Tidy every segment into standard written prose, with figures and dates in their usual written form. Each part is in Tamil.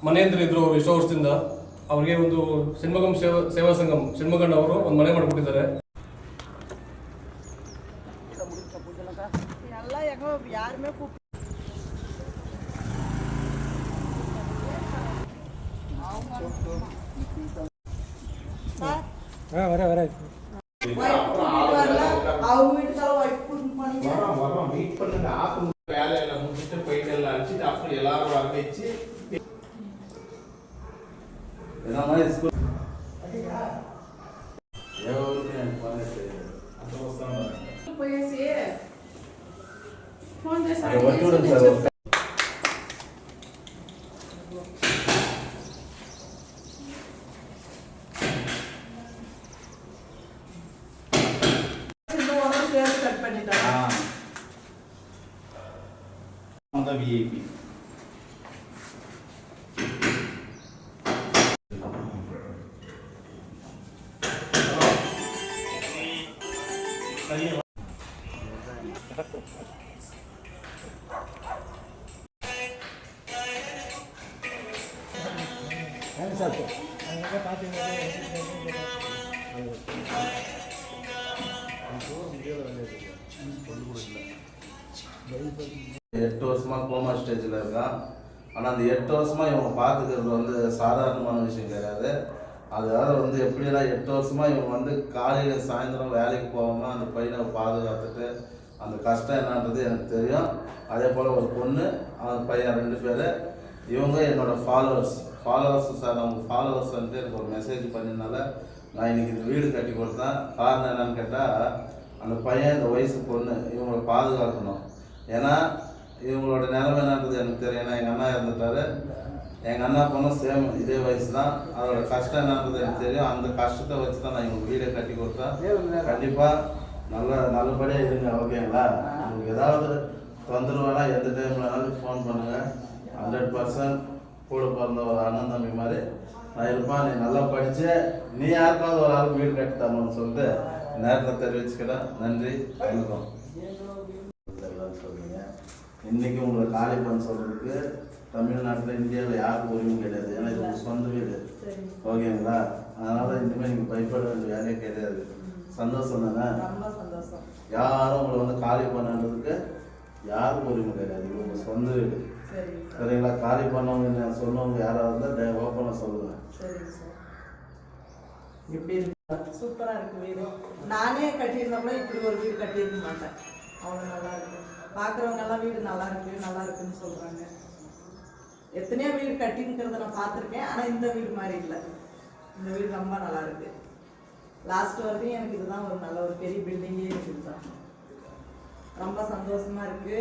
ಮನೆಯಿಂದ ಇದ್ರು ಅವರು ಎಷ್ಟೋ ವರ್ಷದಿಂದ. ಅವ್ರಿಗೆ ಒಂದು ಷಣ್ಮುಗಂ ಸೇವಾ ಸಂಘಂ ಷಣ್ಮುಗಣ್ಣ ಅವರು ಒಂದು ಮನೆ ಮಾಡಿಕೊಟ್ಟಿದ್ದಾರೆ. வேலையெல்லாம் முடிச்சுட்டு போயிட்டு எல்லாம் அடிச்சுட்டு அப்புறம் எல்லாரும் வர வச்சு the VIP. எட்டு வருஷமா கோமா ஸ்டேஜில் இருக்கான். ஆனால் அந்த 8 வருஷமா இவங்க பார்த்துக்கிறது வந்து சாதாரணமான விஷயம் கிடையாது. அதாவது வந்து எப்படியெல்லாம் 8 வருஷமா இவங்க வந்து காலையில் சாயந்தரம் வேலைக்கு போகாமல் அந்த பையனை பாதுகாத்துட்டு அந்த கஷ்டம் என்னன்றது எனக்கு தெரியும். அதே போல் ஒரு பொண்ணு அந்த பையன் 2 பேர் இவங்க என்னோட ஃபாலோவர்ஸ் சார். அவங்க ஃபாலோவர்ஸ் வந்துட்டு எனக்கு ஒரு மெசேஜ் பண்ணினால நான் இன்றைக்கி இந்த வீடு கட்டி கொடுத்தேன். காரணம் என்னன்னு கேட்டால் அந்த பையன் இந்த வயசு பொண்ணு இவங்களை பாதுகாக்கணும். ஏன்னா இவங்களோட நிலைமை என்னன்றது எனக்கு தெரியும். ஏன்னா எங்கள் அண்ணா இறந்துட்டார். எங்கள் அண்ணா பொண்ணும் சேம் இதே வயசு தான். அதோட கஷ்டம் என்னன்றது எனக்கு தெரியும். அந்த கஷ்டத்தை வச்சு தான் நான் இவங்க வீடை கட்டி கொடுத்தேன். கண்டிப்பாக நல்லபடியாக இருங்க, ஓகேங்களா? உங்களுக்கு ஏதாவது தொந்தரவுனா எந்த டைம்லனாலும் ஃபோன் பண்ணுங்கள். 100% கூட பிறந்த ஒரு அண்ணன் தம்பி மாதிரி நான் இருப்பான். நீ நல்லா படித்து நீ யாருக்காவது ஒரு ஆளுக்கு வீடு கட்டி தரணும்னு சொல்லிட்டு நேரத்தை தெரிவிச்சுக்கிறேன். நன்றி, வணக்கம். சொல்லுங்க, இன்றைக்கி உங்களை காலி பண்ண சொல்கிறதுக்கு தமிழ்நாட்டில் இந்தியாவில் யாருக்கும் உரிமை கிடையாது. ஏன்னா இது உங்கள் சொந்த வீடு, ஓகேங்களா? அதனால் இனிமேல் நீங்கள் பயப்பட வேண்டிய வேலையே கிடையாது. சந்தோஷம் தானே? யாரும் உங்களை வந்து காலி பண்ணுறதுக்கு யாருக்கும் உரிமை கிடையாது. இது உங்கள் சொந்த வீடு, சரிங்களா? காலி பண்ணவங்க சொன்னவங்க யாராவது இருந்தால் ஓப்பனாக சொல்லுங்கள். எப்படி இருக்கு? சூப்பராக இருக்குது வீடு. நானே கட்டியிருந்தோம்னா இப்படி ஒரு வீடு கட்டியிருக்க மாட்டேன். அவ்வளோ நல்லா இருக்கு. பார்க்குறவங்கெல்லாம் வீடு நல்லா இருக்குன்னு சொல்கிறாங்க. எத்தனையோ வீடு கட்டிங்கிறத நான் பார்த்துருக்கேன். ஆனால் இந்த வீடு மாதிரி இல்லை. இந்த வீடு ரொம்ப நல்லா இருக்கு. லாஸ்ட் வரைக்கும் எனக்கு இதுதான் ஒரு நல்ல ஒரு பெரிய பில்டிங்கே இருக்குது தான். ரொம்ப சந்தோஷமா இருக்கு.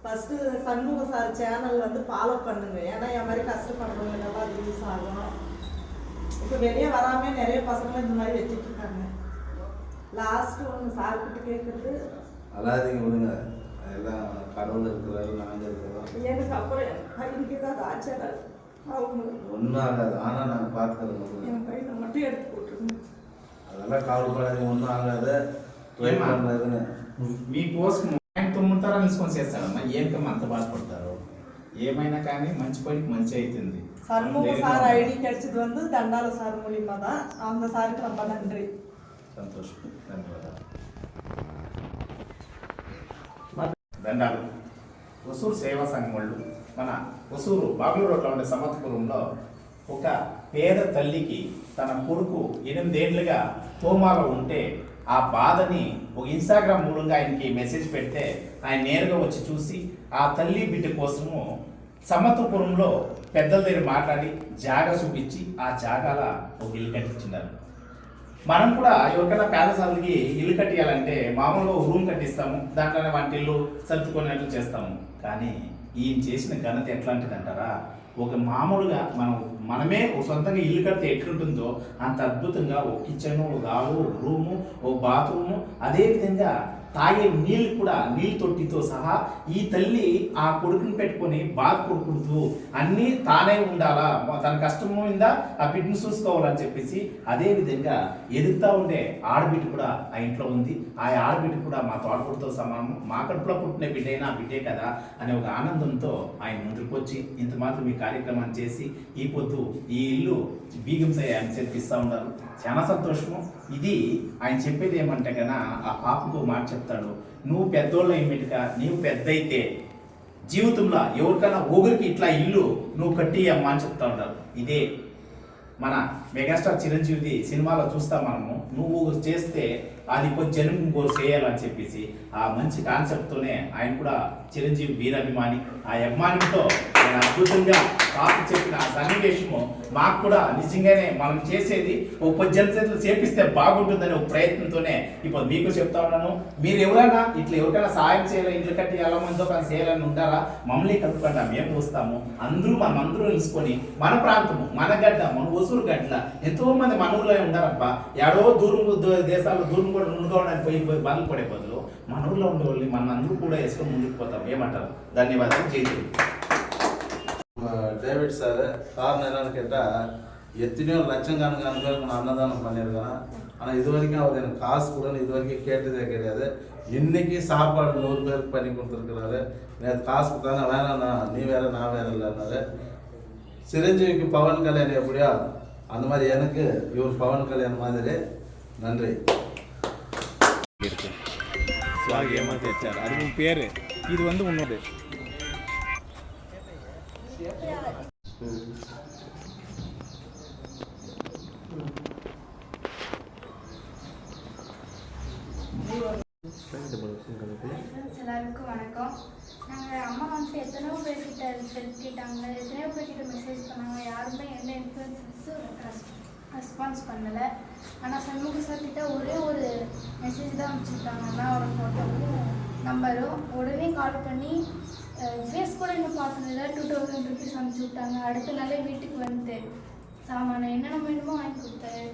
ஃபஸ்ட்டு சண்முக சார் சேனல் வந்து ஃபாலோ பண்ணுங்க. ஏன்னா என் மாதிரி கஷ்டப்படுறவங்களுக்கெல்லாம் அது யூஸ் ஆகும். இப்போ வெளியே வராமல் நிறைய பசங்க இந்த மாதிரி வச்சுட்டு இருக்காங்க. லாஸ்ட்டு ஒன்று சார்கிட்ட கேட்குறது அல்லாதீங்க, விடுங்க. எல்லாம் கடவுள் இருக்கிறாரு, நாங்கள் இருக்கிறோம். எனக்கு அப்புறம் பையனுக்கு தான் ஆச்சாரம் ஒன்றும் ஆகாது. ஆனால் நாங்கள் பார்த்துக்கிறோம். என் பையனை மட்டும் எடுத்து போட்டுருங்க. அதெல்லாம் கவலைப்படாதீங்க, ஒன்றும் ஆகாது. ట్రై பண்ணారు. మీకోసం ఆయన తుమ్ముతారా నిలుసుకొని చేస్తాడమ్మా. ఏంకమ్మా అంత బాధపడతారు? ఏమైనా కానీ మంచి పనికి మంచి అవుతుంది. சண்முக சார் ஐடி கிடைச்சது வந்து தண்டால சார் மூலியமா தான். அந்த சாருக்கு ரொம்ப நன்றி. సంతోషం, ధన్యవాదాలు. దండాలు. ఒసూరు సేవా సంఘం వాళ్ళు మన ఒసూరు బాగ్లూరు రోడ్లో ఉండే సమత్పురంలో ఒక పేద తల్లికి తన కొడుకు 8 ఏళ్లుగా కోమాలో ఉంటే ఆ బాధని ఒక ఇన్స్టాగ్రామ్ మూలంగా ఆయనకి మెసేజ్ పెడితే ఆయన నేరుగా వచ్చి చూసి ఆ తల్లి బిడ్డ కోసము సమత్పురంలో పెద్దల దగ్గర మాట్లాడి జాగా చూపించి ఆ జాగాల ఒక ఇల్లు కట్టించినారు. మనం కూడా ఎవరికైనా పేదసార్లకి ఇల్లు కట్టియాలంటే మామూలుగా ఒక రూమ్ కట్టిస్తాము, దాంట్లోనే వంటిల్లు సర్దుకునేట్లు చేస్తాము. కానీ ఈయన చేసిన ఘనత ఎట్లాంటిది అంటారా? ఒక మామూలుగా మనమే ఒక సొంతంగా ఇల్లు కడితే ఎట్లుంటుందో అంత అద్భుతంగా ఒక కిచెను, ఒక హాలు, ఒక రూము, ఒక బాత్రూము, అదేవిధంగా తాగే నీళ్ళు కూడా నీళ్ళు తొట్టితో సహా ఈ తల్లి ఆ కొడుకుని పెట్టుకొని బాధపడకూడదు, అన్నీ తానే ఉండాలా, తన కష్టం మీద ఆ బిడ్డను చూసుకోవాలని చెప్పేసి అదే విధంగా ఎదుగుతా ఉండే ఆడబిడ్డ కూడా ఆ ఇంట్లో ఉంది. ఆ ఆడబిడ్డ కూడా మా తోడబుడితో సమానం, మా కడుపులో పుట్టిన బిడ్డైనా ఆ బిడ్డే కదా అనే ఒక ఆనందంతో ఆయన ముందుకు వచ్చి ఇంత మాత్రం ఈ కార్యక్రమాన్ని చేసి ఈ పొద్దు ఈ ఇల్లు బీగంసై ఆయన చేపిస్తూ ఉన్నారు. చాలా సంతోషము. ఇది ఆయన చెప్పేది ఏమంటే కన్నా ఆ పాపకు మాట చెప్తాడు, నువ్వు పెద్దోళ్ళ ఏమిటిగా నీవు పెద్ద అయితే జీవితంలో ఎవరికైనా ఊరికి ఇట్లా ఇల్లు నువ్వు కట్టి అమ్మా అని చెప్తా ఉంటారు. ఇదే మన మెగాస్టార్ చిరంజీవిది సినిమాలో చూస్తాం మనము, నువ్వు చేస్తే అది కొంచెం జనం ఇంకోరు చేయాలని చెప్పేసి ఆ మంచి కాన్సెప్ట్తోనే ఆయన కూడా చిరంజీవి వీరాభిమాని. ఆ అభిమానితో ఆయన అద్భుతంగా పాప చెప్పిన ఆ సన్నివేశము మాకు కూడా నిజంగానే మనం చేసేది ఒక 10 జనసేతులు చేపిస్తే బాగుంటుందనే ఒక ప్రయత్నంతోనే ఇప్పుడు మీకు చెప్తా ఉన్నాను. మీరు ఎవరైనా ఇట్లా ఎవరికైనా సహాయం చేయాలి, ఇంట్లో కట్టి ఎలా మందో కానీ చేయాలని ఉంటారా, మమ్మల్ని కలుపుకుండా మేము వస్తాము. మనం అందరూ తెలుసుకొని మన ప్రాంతము, మన గడ్డ, మన ఒసూరు గడ్డ ఎంతో మంది మన ఊళ్ళో ఉండారబ్బా. ఎడో దూరం దేశాల్లో దూరం కూడా నుండుకోవడానికి పోయి బాధలు పడే బదులు మన ఊళ్ళో ఉండేవాళ్ళు మన అందరూ కూడా వేసుకొని ముందుకు పోతాం. ஏமாட்டார். தன்யவாதம் செய்து டேவிட் சார் காரணம் என்னன்னு கேட்டால் எத்தனையோ லட்சக்கணக்கான பேருக்கு நான் அன்னதானம் பண்ணியிருக்கேன். ஆனால் இது வரைக்கும் அவர் எனக்கு காசு கூட இது வரைக்கும் கேட்டதே கிடையாது. இன்னைக்கு சாப்பாடு 100 பேருக்கு பண்ணி கொடுத்துருக்குறாரு. நேற்று காசு கொடுத்தாங்க, வேணாண்ணா நீ வேற நான் வேற இல்லைன்னாரு. சிரஞ்சீவிக்கு பவன் கல்யாணம் எப்படியா அந்த மாதிரி எனக்கு இவர் பவன் கல்யாணம் மாதிரி. நன்றி. ஏமாத்தி வச்சார், அது உன் பேரு, இது வந்து உன்னோட எல்லாருக்கும் வணக்கம். நாங்கள் அம்மா வந்து எத்தனையோ பேர்கிட்ட ஹெல்ப் கேட்டாங்க, எத்தனையோ பேர்கிட்ட மெசேஜ் பண்ணாங்க, யாருமே எந்த இன்ஃப்ளூயன்சஸும் ரெஸ்பான்ஸ் பண்ணலை. ஆனால் சண்முக சார் கிட்ட ஒரே ஒரு மெசேஜ் தான் வச்சுருக்காங்கன்னா ஒரு ஃபோட்டோவும் நம்பரும். உடனே கால் பண்ணி ஃபேஸ் கூட இன்னும் பார்த்ததில்ல, 2000 ருபீஸ் அனுப்பிச்சி விட்டாங்க. அடுத்த நாளே வீட்டுக்கு வந்து சாமான என்னென்ன வேணுமோ வாங்கி கொடுத்தாரு.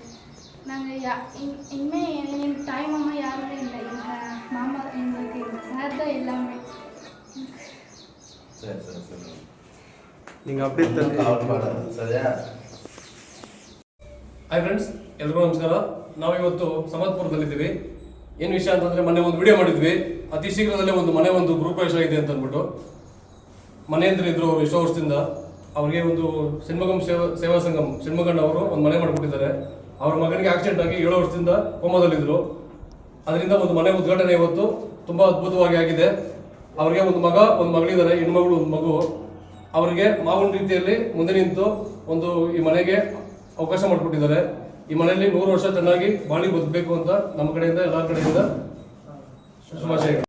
நாங்கள் இனிமேல் எனக்கு தாய் மாமா யாருமே இல்லை, எங்கள் மாமா எங்களுக்கு எங்கள் சார் தான் எல்லாமே. சரி சரி சரி, நீங்கள் அப்படியே ಕವರ್ ಸರಿಯಾ? ಹಾಯ್ ಫ್ರೆಂಡ್ಸ್, ಎಲ್ರಿಗೂ ನಮಸ್ಕಾರ. ನಾವಿವತ್ತು ಸಮತ್ಪುರದಲ್ಲಿದ್ದೀವಿ. ಏನು ವಿಷಯ ಅಂತಂದರೆ, ಮೊನ್ನೆ ಒಂದು ವಿಡಿಯೋ ಮಾಡಿದ್ವಿ, ಅತಿ ಶೀಘ್ರದಲ್ಲೇ ಒಂದು ಗೃಹ ಪ್ರವೇಶ ಇದೆ ಅಂತ ಅಂದ್ಬಿಟ್ಟು. ಮನೆಯಂದ್ರೆ ಇದ್ರು ಅವರು ಎಷ್ಟೋ ವರ್ಷದಿಂದ. ಅವ್ರಿಗೆ ಒಂದು ಷಣ್ಮುಗಂ ಸೇವಾ ಸಂಘಂ ಷಣ್ಮುಗಣ್ಣ ಅವರು ಒಂದು ಮನೆ ಮಾಡಿಕೊಟ್ಟಿದ್ದಾರೆ. ಅವ್ರ ಮಗನಿಗೆ ಆಕ್ಸಿಡೆಂಟ್ ಆಗಿ 7 ವರ್ಷದಿಂದ ಕೋಮಾದಲ್ಲಿದ್ದರು. ಅದರಿಂದ ಒಂದು ಮನೆ ಉದ್ಘಾಟನೆ ಇವತ್ತು ತುಂಬ ಅದ್ಭುತವಾಗಿ ಆಗಿದೆ. ಅವ್ರಿಗೆ ಒಂದು ಮಗ ಒಂದು ಮಗಳಿದ್ದಾರೆ, ಹೆಣ್ಮಗಳು ಒಂದು ಮಗು. ಅವರಿಗೆ ಮಾವನ ರೀತಿಯಲ್ಲಿ ಮುಂದೆ ನಿಂತು ಒಂದು ಈ ಮನೆಗೆ ಅವಕಾಶ ಮಾಡಿಕೊಟ್ಟಿದ್ದಾರೆ. ಈ ಮನೆಯಲ್ಲಿ 100 ವರ್ಷ ಚೆನ್ನಾಗಿ ಬಾಳಿ ಬದುಕಬೇಕು ಅಂತ ನಮ್ಮ ಕಡೆಯಿಂದ ಎಲ್ಲರ ಕಡೆಯಿಂದ ಶುಭಾಶಯಗಳು.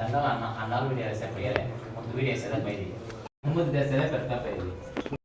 Dandan anak video saya bayar, untuk video saya bayar, untuk video saya berapa bayar.